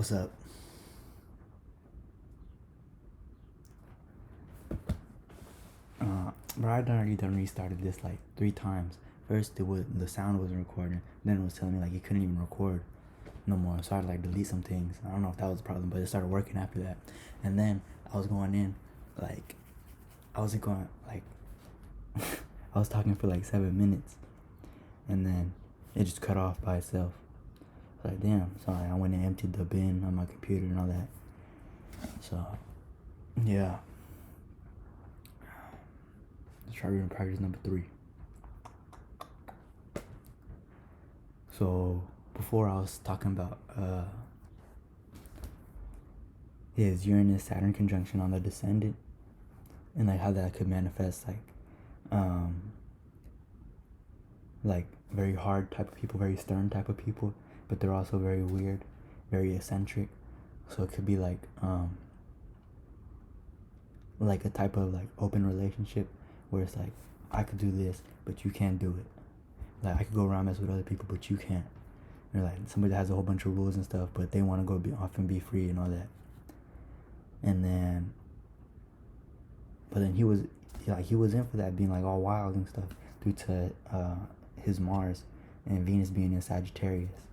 What's up? Bro, I done restarted this like 3 times. First, the sound wasn't recording. Then it was telling me like it couldn't even record no more. So I had to like delete some things. I don't know if that was a problem, but it started working after that. And then I was going in, like, I wasn't going like, I was talking for like 7 minutes, and then it just cut off by itself. Like, damn. So I went and emptied the bin on my computer and all that. So, yeah. Let's try reading practice number 3. So before I was talking about his Uranus-Saturn conjunction on the descendant, and like how that could manifest like very hard type of people, very stern type of people, but they're also very weird, very eccentric. So it could be like a type of like open relationship where it's like, I could do this, but you can't do it. Like, I could go around mess with other people, but you can't. Or like somebody that has a whole bunch of rules and stuff, but they want to go be off and be free and all that. And then, but then he was in for that, being like all wild and stuff, due to his Mars and Venus being in Sagittarius,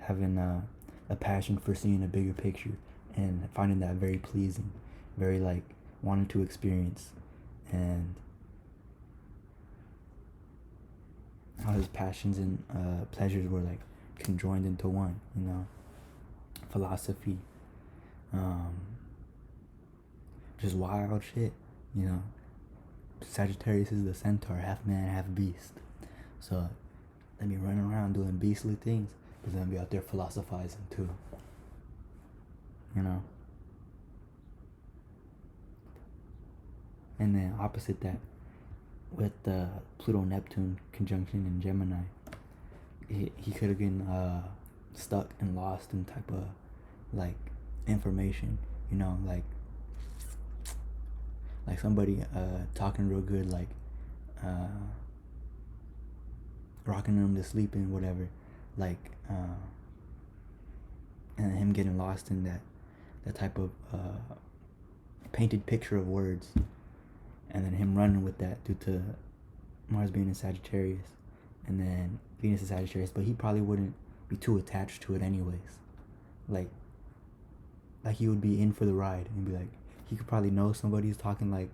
having a passion for seeing a bigger picture and finding that very pleasing, very like wanting to experience, and how his passions and pleasures were like conjoined into one, philosophy, just wild shit, Sagittarius is the centaur, half man, half beast. So let me run around doing beastly things, but then be out there philosophizing too, And then opposite that, with the Pluto-Neptune conjunction in Gemini, he could have been stuck and lost in type of like information, like somebody talking real good, like rocking him to sleep and whatever, like and him getting lost in that type of painted picture of words, and then him running with that due to Mars being in Sagittarius, and then Venus is Sagittarius, but he probably wouldn't be too attached to it anyways. Like he would be in for the ride and be like, he could probably know somebody's talking like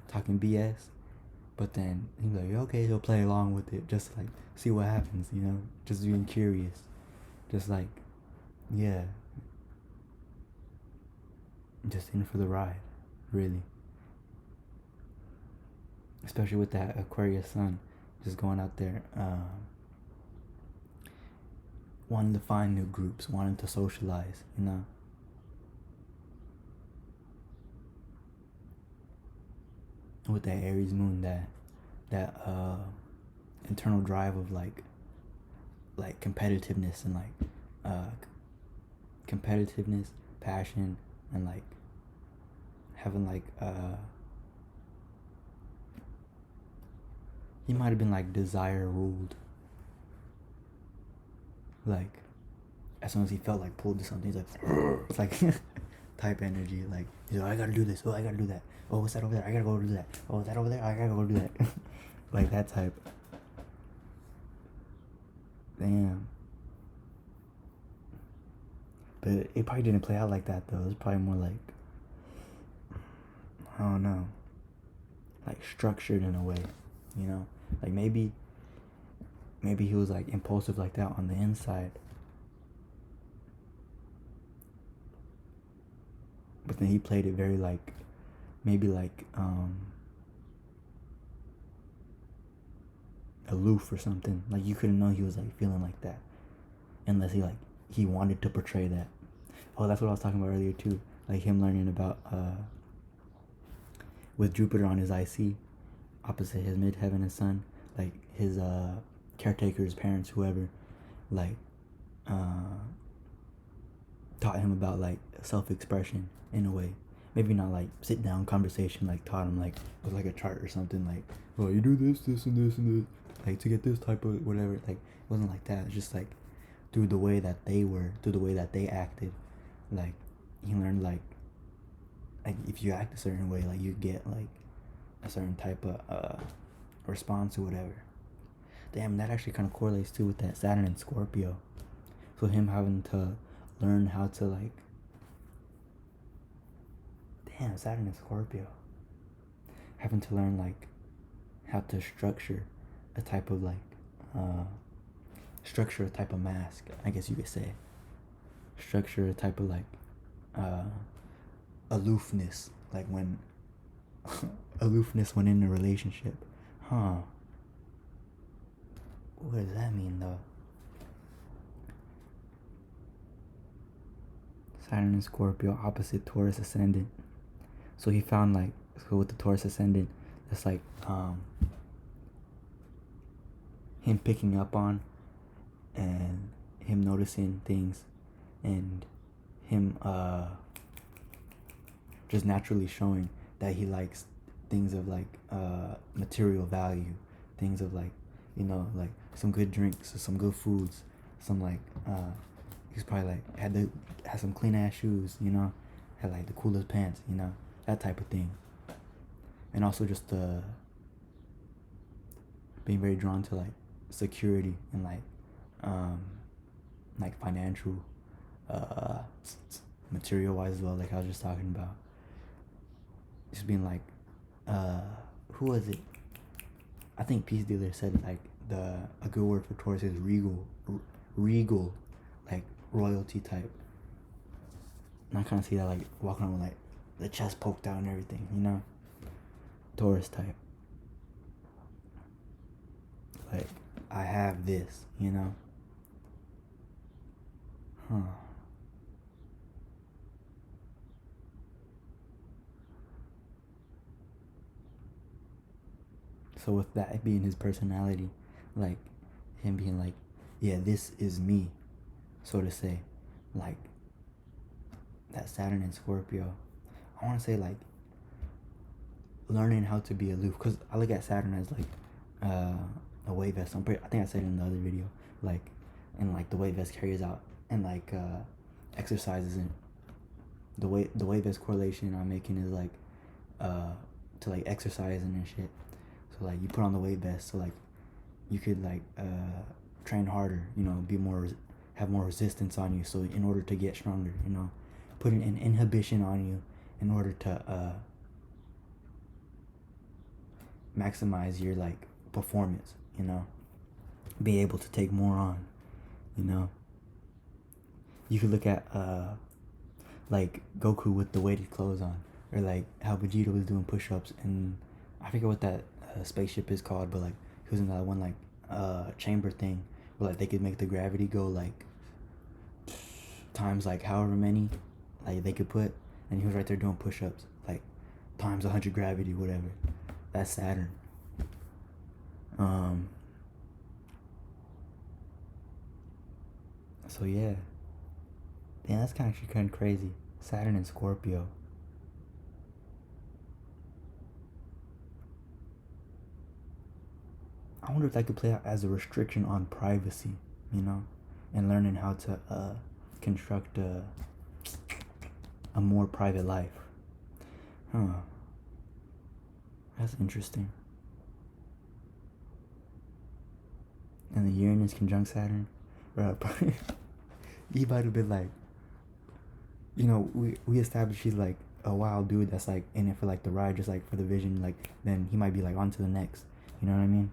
talking BS, but then he'd be like, okay, he'll play along with it just to, like, see what happens, just being curious, just like, yeah, just in for the ride, really. Especially with that Aquarius sun, just going out there, wanting to find new groups, wanting to socialize, with that Aries moon, that internal drive of like competitiveness and competitiveness, passion, and like having like he might have been like desire ruled. Like, as soon as he felt like pulled to something, he's like, it's like type energy. Like, he's like, I gotta do this. Oh, I gotta do that. Oh, what's that over there? I gotta go do that. Oh, is that over there? I gotta go do that. Like that type. Damn. But it probably didn't play out like that though. It was probably more like, I don't know, like structured in a way, like maybe he was like impulsive like that on the inside, but then he played it very like, maybe like aloof or something. Like, you couldn't know he was like feeling like that unless he wanted to portray that. Oh, that's what I was talking about earlier too, like him learning about with Jupiter on his IC opposite his midheaven and sun, like his caretakers, parents, whoever, like taught him about like self-expression in a way. Maybe not like sit down conversation, like taught him like with like a chart or something, like, oh, you do this, this, and this, and this, like to get this type of whatever. Like, it wasn't like that. It's just like through the way that they were, through the way that they acted. Like he learned like if you act a certain way, like you get like a certain type of response or whatever. Damn, that actually kind of correlates too with that Saturn and Scorpio. So him having to learn how to like, damn, Saturn and Scorpio. Having to learn like how to structure a type of like, structure a type of mask, I guess you could say. Structure a type of like, aloofness, like when aloofness when in a relationship. Huh. What does that mean though? Saturn and Scorpio opposite Taurus ascendant. So he found like, so with the Taurus ascendant, it's like him picking up on and him noticing things and him just naturally showing that he likes things of like material value, things of like, you know, like some good drinks or some good foods, some like he's probably like had some clean ass shoes, you know, had like the coolest pants, you know, that type of thing. And also just being very drawn to like security and like financial material wise as well, like I was just talking about. Just being like who was it? I think Peace Dealer said like a good word for Taurus is regal, like royalty type. And I kind of see that like walking around with like the chest poked out and everything, you know, Taurus type. Like I have this, you know. Huh. So with that being his personality, like him being like, yeah, this is me, so to say, like that Saturn and Scorpio, I want to say like learning how to be aloof, because I look at Saturn as like a weight vest. I think I said it in the other video, like, and like the weight vest carries out and like exercises, and the weight vest correlation I'm making is like to like exercising and shit. So like you put on the weight vest so like you could like train harder, you know, have more resistance on you, so in order to get stronger, you know, putting an inhibition on you in order to maximize your like performance, you know, be able to take more on, you know. You could look at like Goku with the weighted clothes on, or like how Vegeta was doing push-ups, and I forget what that spaceship is called, but like he was in that one like chamber thing where like they could make the gravity go like times like however many like they could put, and he was right there doing push-ups like times 100 gravity, whatever. That's Saturn. So yeah, damn, that's kind of crazy. Saturn and Scorpio. I wonder if that could play out as a restriction on privacy, you know, and learning how to construct a more private life. Huh. That's interesting. And the Uranus conjunct Saturn, bro. He might have been like, you know, we established he's like a wild dude that's like in it for like the ride, just like for the vision. Like then he might be like on to the next. You know what I mean?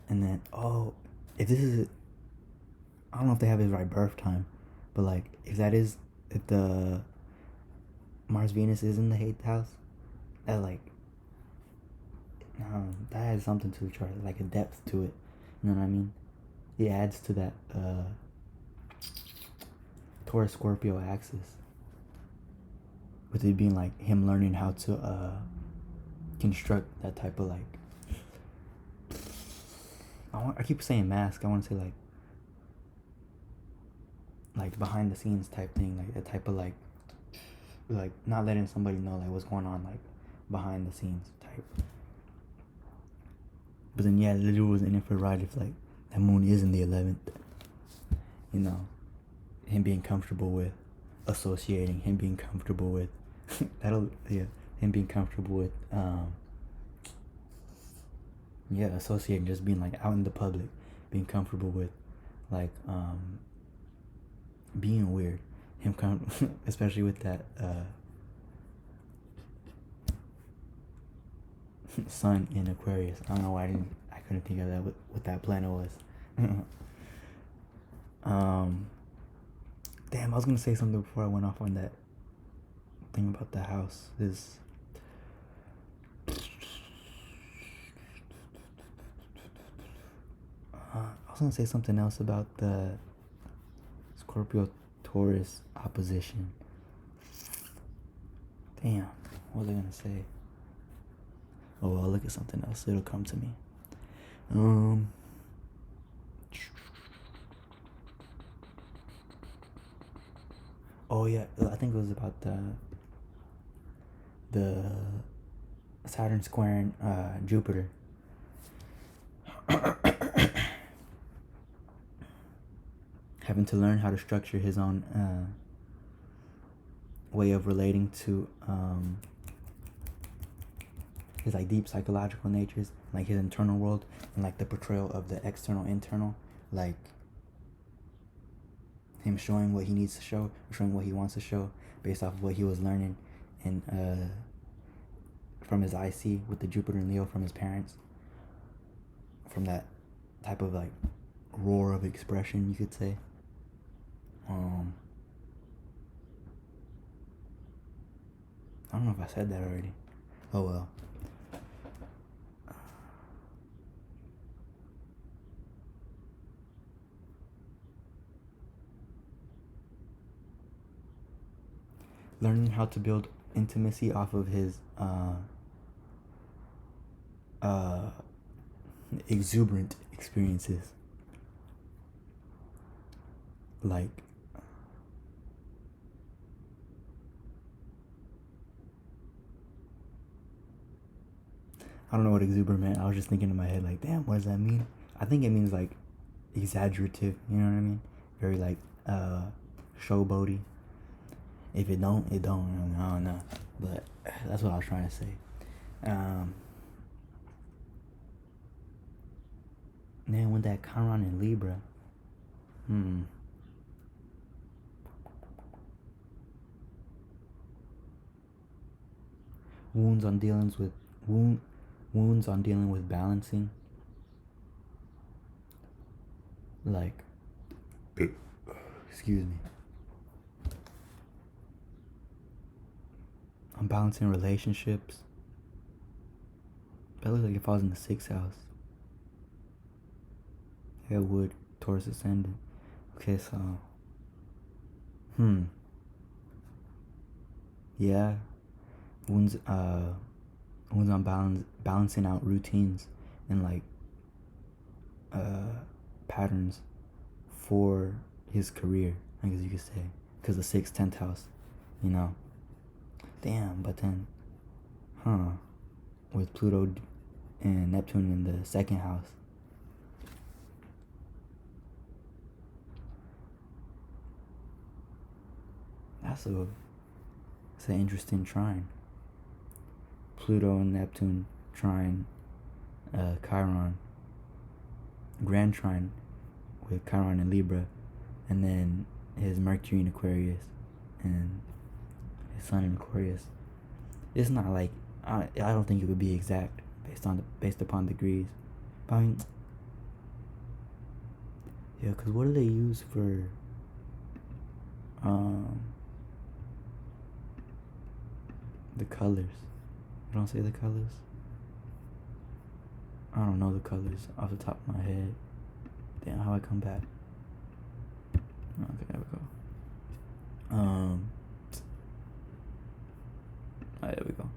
And then if this is, I don't know if they have his right birth time, but like if the Mars Venus is in the 8th house, that like that has something to the chart, like a depth to it. You know what I mean? It adds to that Taurus Scorpio axis, with it being like him learning how to construct that type of like, I keep saying mask, I want to say like behind the scenes type thing, like that type of like not letting somebody know like what's going on like behind the scenes type. But then yeah, the dude was in it for a ride if like that moon is in the 11th. you know, him being comfortable with associating, him being comfortable with him being comfortable with associating, just being like out in the public, being comfortable with like being weird, especially with that sun in Aquarius. I don't know why I couldn't think of that, what that planet was. Damn, I was gonna say something before I went off on that thing about the house. I was gonna say something else about the Scorpio Taurus opposition. Damn, what was I gonna say? Oh, I'll look at something else. It'll come to me. Oh yeah, I think it was about the Saturn squaring Jupiter. Having to learn how to structure his own way of relating to his like deep psychological natures, like his internal world, and like the portrayal of the external internal, like him showing what he needs to show, showing what he wants to show based off of what he was learning and from his IC with the Jupiter and Leo from his parents, from that type of like roar of expression, you could say. I don't know if I said that already. Oh well. Learning how to build intimacy off of his exuberant experiences. Like I don't know what exuberant meant. I was just thinking in my head like, damn, what does that mean? I think it means like exaggerative, you know what I mean? Very like showboaty. If it don't, it don't. I don't know. But that's what I was trying to say. Man, with that Chiron in Libra. Wounds on dealing with balancing. Like, excuse me. I'm balancing relationships. That looks like it falls in the 6th house. Yeah, it would. Taurus ascendant. Okay, so. Yeah. Wounds on balancing out routines and like patterns for his career, I guess you could say, because the 6th, 10th house, you know. Damn, but then, with Pluto and Neptune in the 2nd house. It's an interesting trine. Pluto and Neptune trine Chiron. Grand trine with Chiron and Libra, and then his Mercury in Aquarius and his Sun in Aquarius. It's not like I don't think it would be exact based upon degrees. But I mean, yeah, cause what do they use for the colors? I don't say the colors. I don't know the colors off the top of my head. Damn, how I come back? Okay, there we go. There we go.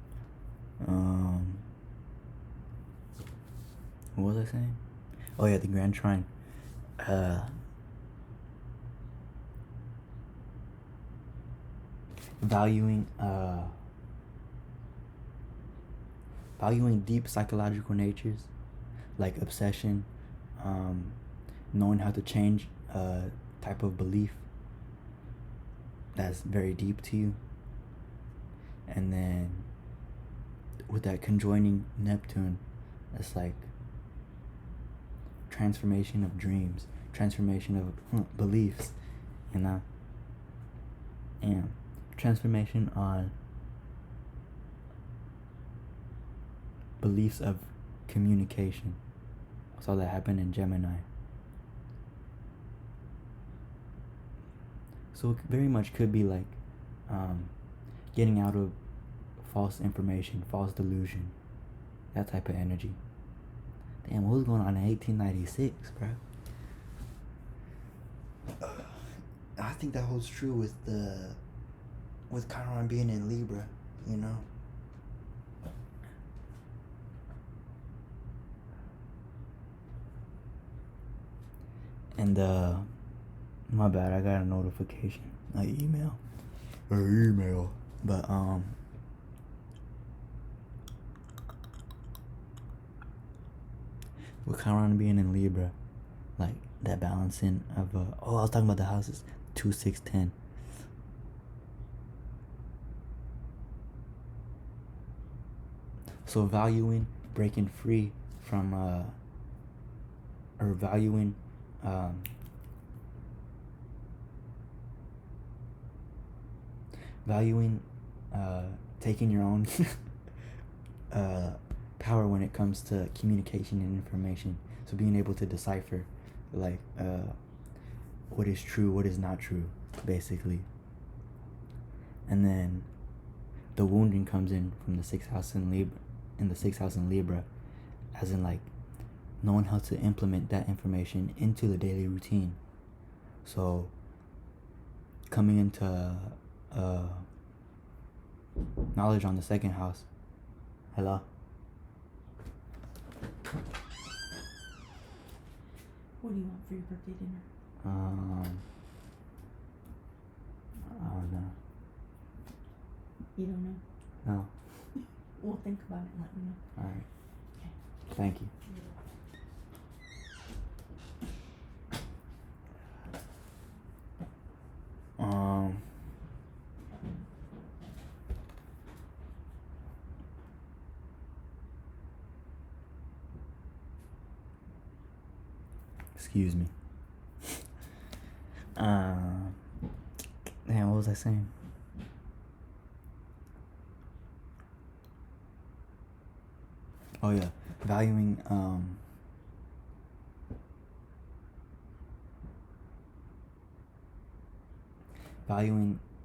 What was I saying? Oh yeah, the Grand Trine. Valuing deep psychological natures, like obsession, knowing how to change type of belief that's very deep to you. And then with that conjoining Neptune, it's like transformation of dreams, transformation of beliefs, you know, and transformation on beliefs of communication. Saw that happen in Gemini. So it very much could be like getting out of false information, false delusion, that type of energy. Damn, what was going on in 1896, bro? I think that holds true with Chiron being in Libra, you know. And my bad, I got a notification, an email, but with Chiron being in Libra, like that balancing of I was talking about the houses 2, 6, 10. So valuing breaking free from or valuing taking your own power when it comes to communication and information. So being able to decipher like what is true, what is not true, basically. And then the wounding comes in from the 6th house in Libra, as in like knowing how to implement that information into the daily routine. So coming into knowledge on the 2nd house. Hello. What do you want for your birthday dinner? I don't know. You don't know? No. We'll think about it and let me know. All right. Okay. Thank you. Excuse me. Damn, what was I saying? Oh yeah, valuing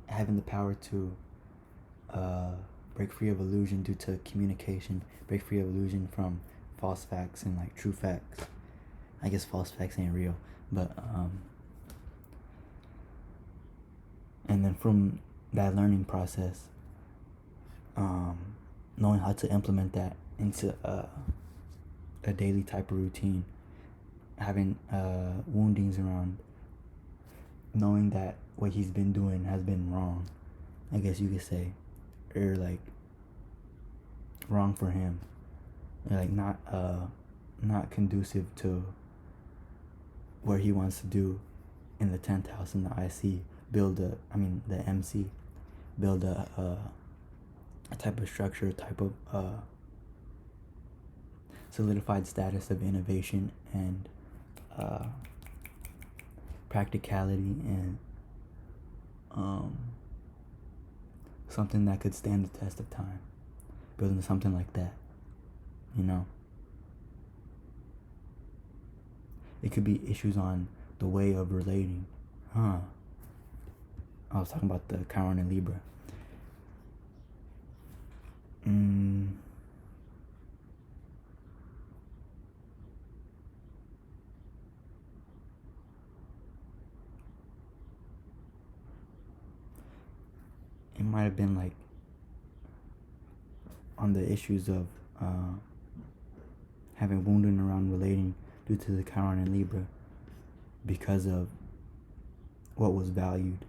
having the power to break free of illusion due to communication, break free of illusion from false facts and like true facts. I guess false facts ain't real, but and then from that learning process, knowing how to implement that into a daily type of routine, having woundings around knowing that what he's been doing has been wrong, I guess you could say, or like wrong for him, or like not conducive to what he wants to do in the 10th house in the IC, the MC, build a type of structure, type of solidified status of innovation and practicality and something that could stand the test of time, building something like that, you know. It could be issues on the way of relating. I was talking about the Chiron and Libra. It might have been like on the issues of having wounding around relating due to the Chiron and Libra because of what was valued,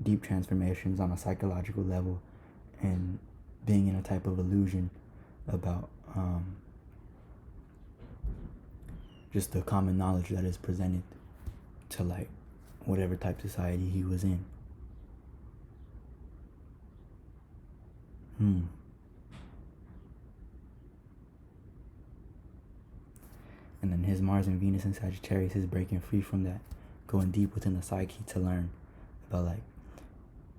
deep transformations on a psychological level, and being in a type of illusion about just the common knowledge that is presented to like whatever type society he was in. And then his Mars and Venus and Sagittarius is breaking free from that, going deep within the psyche to learn about like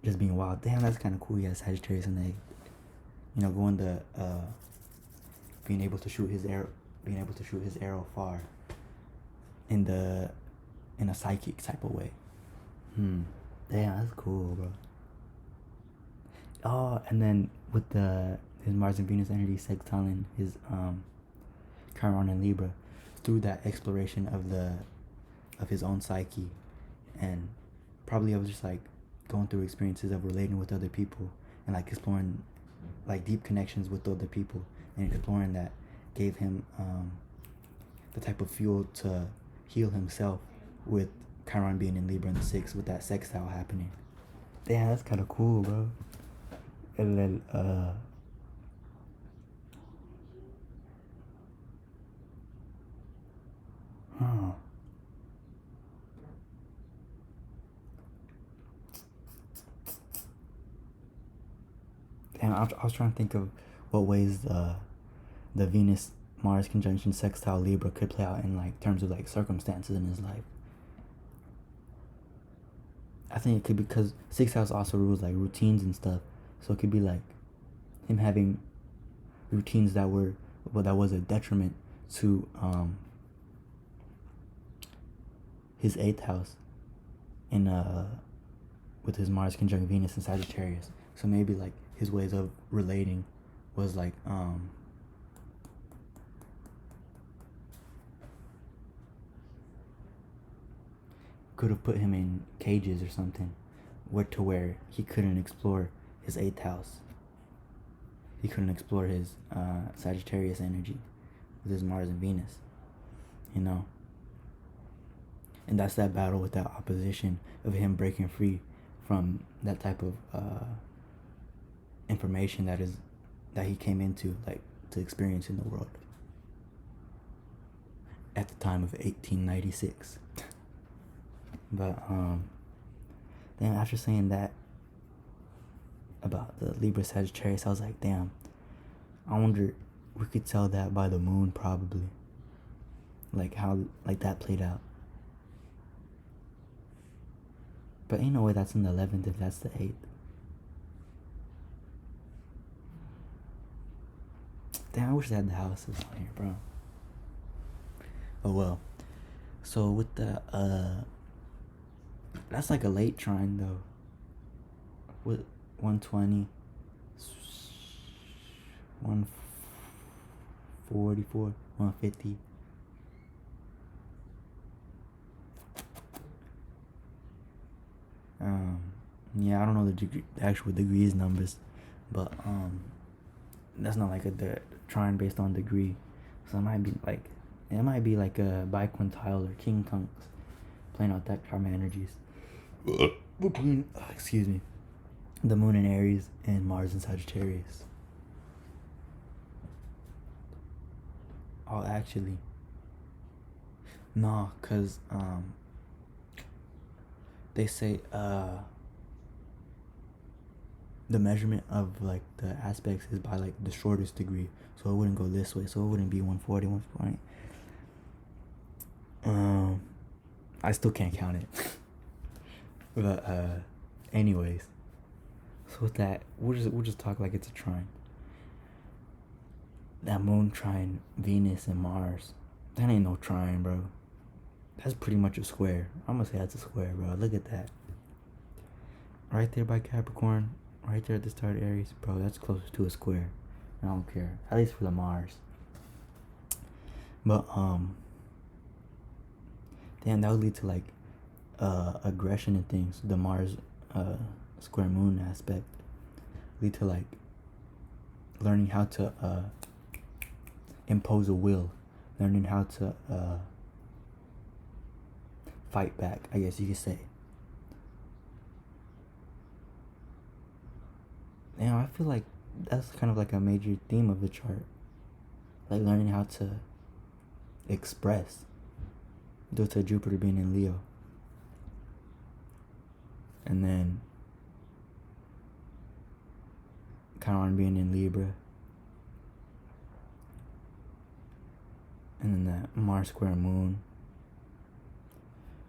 just being wild. Damn, that's kind of cool. He has Sagittarius in the 8th. You know, going to being able to shoot his arrow far in a psychic type of way. Damn, that's cool, bro. Oh, and then with his Mars and Venus energy sextiling his Chiron and Libra, through that exploration of his own psyche, and probably of just like going through experiences of relating with other people and like exploring like deep connections with other people and exploring that gave him the type of fuel to heal himself, with Chiron being in Libra in the 6th with that sextile happening. Damn, that's kind of cool, bro. And then damn, I was trying to think of what ways the Venus Mars conjunction sextile Libra could play out in like terms of like circumstances in his life. I think it could be because 6th house also rules like routines and stuff, so it could be like him having routines that was a detriment to his 8th house in with his Mars conjunct Venus and Sagittarius. So maybe like his ways of relating was like could have put him in cages or something, where he couldn't explore his 8th house. He couldn't explore his Sagittarius energy with his Mars and Venus, you know. And that's that battle with that opposition of him breaking free from that type of information that he came into like to experience in the world at the time of 1896. But then after saying that about the Libra Sagittarius, I was like, damn, I wonder, we could tell that by the moon probably, like how like that played out. But ain't no way that's in the 11th if that's the 8th. Damn, I wish I had the houses on here, bro. Oh well. So with the that's like a late trine though. With 120, 144, 150. Yeah, I don't know the actual degrees numbers, but that's not like a trine based on degree. So it might be like a biquintile or king tunks playing out that karma energies between excuse me, the moon in Aries and Mars in Sagittarius. Oh, actually, no, cause they say the measurement of like the aspects is by like the shortest degree, so it wouldn't go this way, so it wouldn't be 140, 120. I still can't count it. But anyways, so with that, we'll just talk like it's a trine. That moon trine Venus and Mars, that ain't no trine, bro. That's pretty much a square. I'm gonna say that's a square, bro. Look at that. Right there by Capricorn, right there at the start of Aries, bro. That's close to a square. I don't care. At least for the Mars. But damn, that would lead to like aggression and things. The Mars square moon aspect lead to like learning how to impose a will, learning how to fight back, I guess you could say. Now I feel like that's kind of like a major theme of the chart, like learning how to express due to Jupiter being in Leo. And then Chiron being in Libra. And then that Mars square Moon.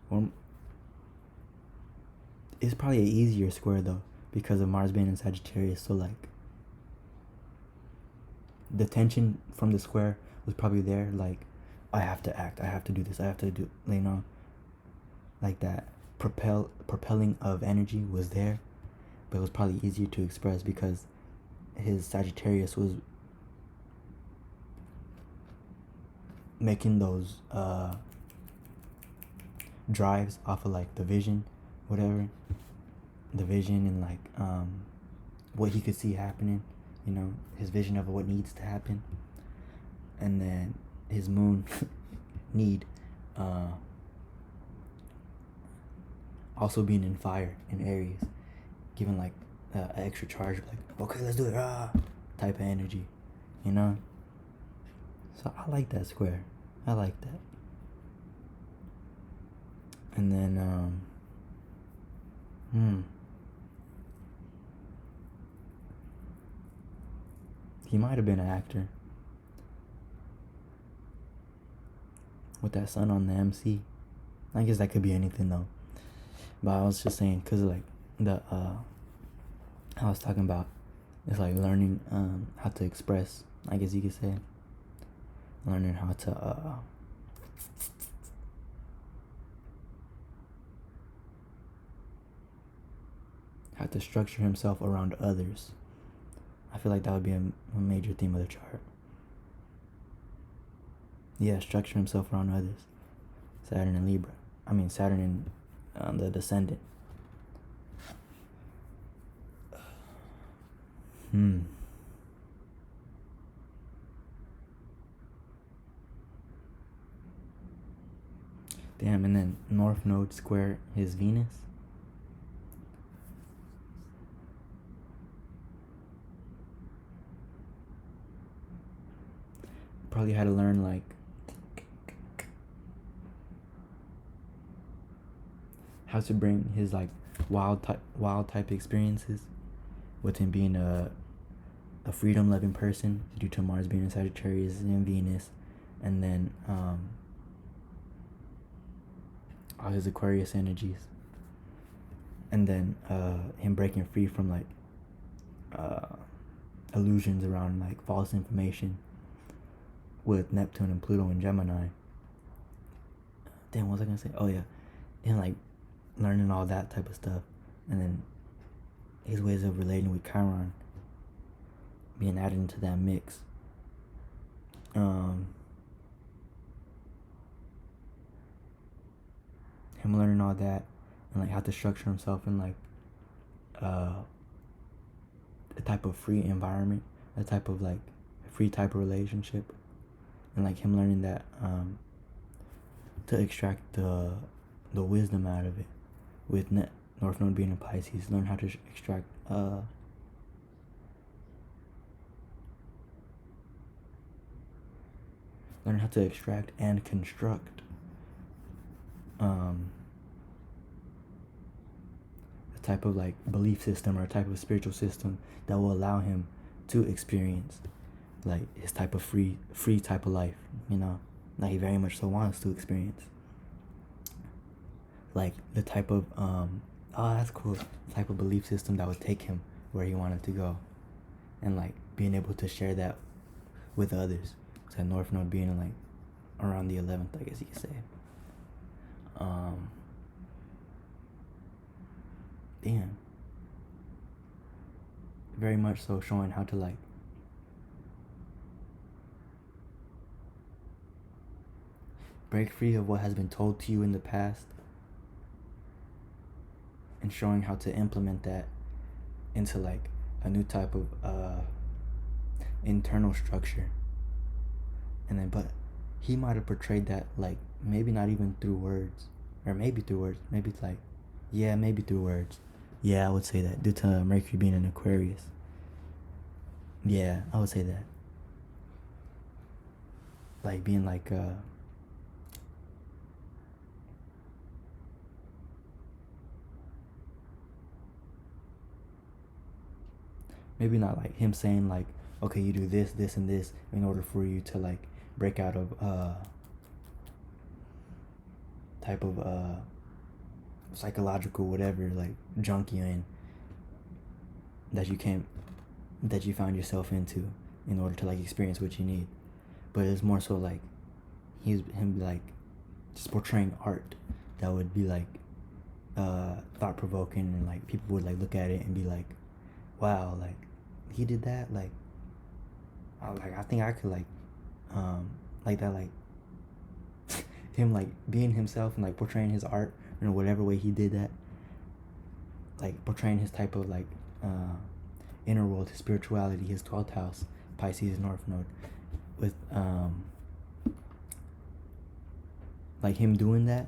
Well, it's probably an easier square though, because of Mars being in Sagittarius. So like, the tension from the square was probably there. Like, I have to act. I have to do this. I have to do. You know, like that propelling of energy was there, but it was probably easier to express because his Sagittarius was making those drives off of like the vision, whatever, the vision and like what he could see happening, you know, his vision of what needs to happen. And then his moon need also being in fire in Aries, giving like an extra charge, like, okay, let's do it, type of energy, you know. So I like that square. I like that. And then he might have been an actor with that sun on the MC. I guess that could be anything though. But I was just saying, cause like the I was talking about, it's like learning how to express. I guess you could say learning how to structure himself around others. I feel like that would be a major theme of the chart. Yeah, structure himself around others. Saturn in Libra. I mean Saturn in the descendant. Damn, and then North Node square his Venus. Probably had to learn like how to bring his like wild type experiences with him being a freedom loving person due to Mars being in Sagittarius and Venus, and then all his Aquarius energies, and then him breaking free from like illusions around like false information with Neptune and Pluto and Gemini. Damn, what was I gonna say? Oh yeah, and like learning all that type of stuff, and then his ways of relating with Chiron being added into that mix. Him learning all that and like how to structure himself in like a type of free environment, a type of like free type of relationship, and like him learning that to extract the wisdom out of it with North Node being in Pisces. Learn how to extract learn how to extract and construct a type of like belief system or a type of spiritual system that will allow him to experience like his type of free type of life, you know, that he very much so wants to experience. Like the type of oh, that's cool, the type of belief system that would take him where he wanted to go, and like being able to share that with others. So North Node being in like around the 11th, I guess you could say. Damn. Very much so showing how to like break free of what has been told to you in the past, and showing how to implement that into like a new type of internal structure. And then, but he might have portrayed that like maybe not even through words, or maybe through words, maybe it's like, yeah, maybe through words. Yeah, I would say that due to Mercury being in Aquarius. Yeah, I would say that. Like being like maybe not like him saying like, okay, you do this, this, and this in order for you to like break out of type of psychological whatever like junk you're in that you found yourself into in order to like experience what you need. But it's more so like him like just portraying art that would be like thought provoking, and like people would like look at it and be like, wow, like he did that, like I think I could like that, like him like being himself and like portraying his art in whatever way he did that, like portraying his type of like inner world, his spirituality, his 12th house, Pisces North Node, with like him doing that,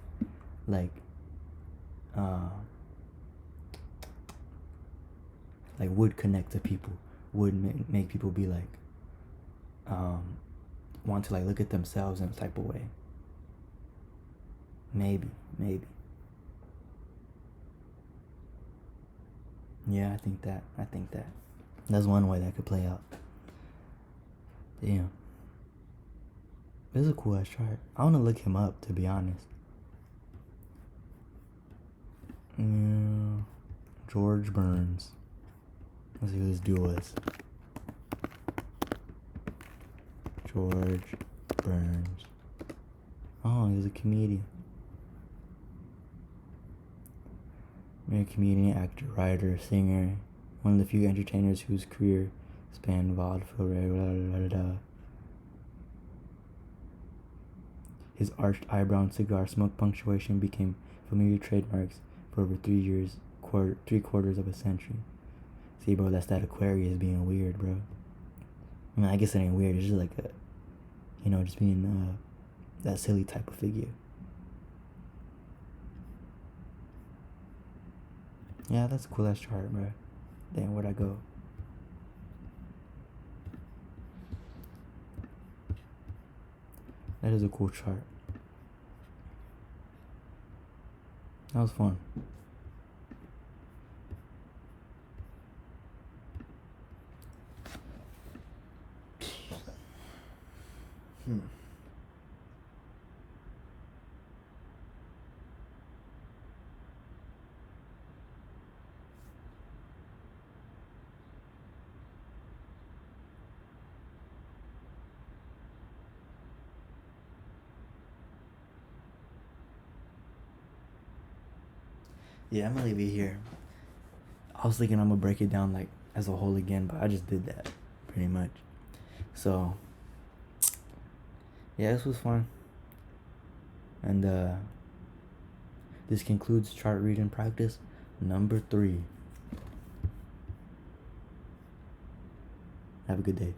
like would connect to people, would make people be like want to like look at themselves in a type of way. Maybe. Yeah, I think that. That's one way that could play out. Damn. This is a cool ass chart. I want to look him up, to be honest. Yeah. George Burns. Let's see who this dude was. George Burns. Oh, he was a comedian. American comedian, actor, writer, singer. One of the few entertainers whose career spanned vaudeville. His arched eyebrow and cigar smoke punctuation became familiar trademarks for over 3 quarters of a century. See, bro, that's that Aquarius being weird, bro. I mean, I guess it ain't weird. It's just like a, just being that silly type of figure. Yeah, that's a cool ass chart, bro. Damn, where'd I go? That is a cool chart. That was fun. Yeah, I'm gonna leave it here. I was thinking I'm gonna break it down like as a whole again, but I just did that pretty much. So yeah, this was fun. And this concludes chart reading practice number 3. Have a good day.